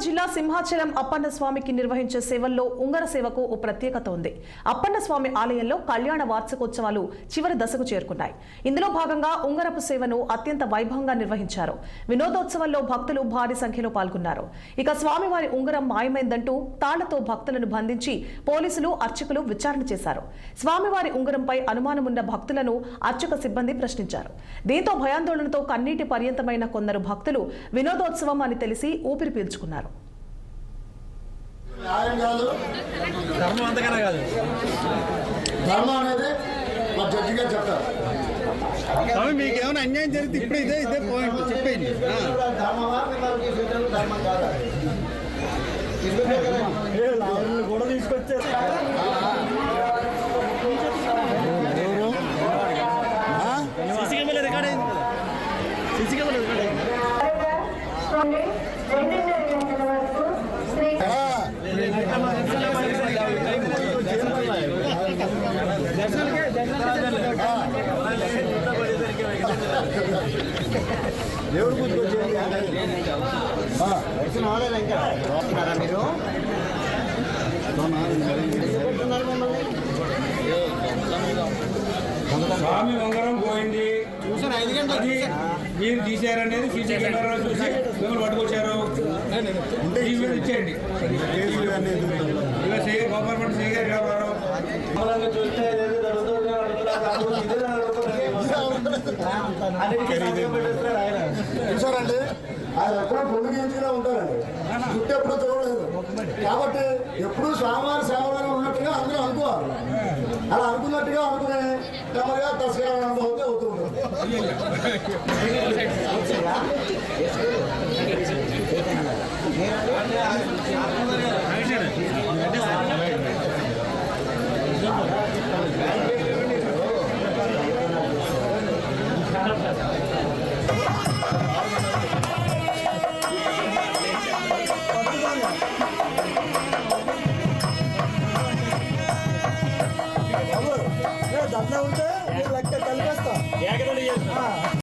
జిల్లా సింహాచలం అప్పన్న స్వామికి నిర్వహించే సేవల్లో ఉంగర సేవకు ఓ ప్రత్యేకత ఉంది. అప్పన్న స్వామి ఆలయంలో కళ్యాణ వార్షికోత్సవాలు చివరి దశకు చేరుకున్నాయి. ఇందులో భాగంగా ఉంగరపు సేవను అత్యంత వైభవంగా నిర్వహించారు. వినోదోత్సవంలో భక్తులు భారీ సంఖ్యలో పాల్గొన్నారు. ఇక స్వామివారి ఉంగరం మాయమైందంటూ తాళ్లతో భక్తులను బంధించి పోలీసులు అర్చకులు విచారణ చేశారు. స్వామివారి ఉంగరంపై అనుమానమున్న భక్తులను అర్చక సిబ్బంది ప్రశ్నించారు. దీంతో భయాందోళనతో కన్నీటి పర్యంతమైన కొందరు భక్తులు వినోదోత్సవం అని తెలిసి ఊపిరి పీల్చుకున్నారు. ధర్మం అంతకన్నా కాదు, ధర్మం అనేది మా జడ్జి గారు చెప్తారు. మీకు ఏమైనా అన్యాయం జరిగితే ఇప్పుడు ఇదే పాయింట్ చెప్పండి. కూడా తీసుకొచ్చారు. సీసీ కెమెరా రికార్డ్ అయింది కదా, సీసీ కెమెరా రికార్డ్ అయింది. దేవుడు మీరు స్వామి ఉంగరం పోయింది, మీరు తీసారనేది సీసీ కెమెరా చూసి మిమ్మల్ని పట్టుకొచ్చారు. ఇచ్చేయండి, ఇలా గవర్నమెంట్ చేయగారు కావాలి. చూస్తే చూసారండి, ఆయన ఎప్పుడూ పొందుగించుకునే ఉంటారండి, జుట్టు ఎప్పుడూ చూడలేదు. కాబట్టి ఎప్పుడూ స్వామివారి సేవలో ఉన్నట్టుగా అందరూ అనుకోవాలి. అలా అనుకున్నట్టుగా అనుకునే నెమ్మదిగా దసరా అనుభవంగా అవుతూ ఉంటుంది.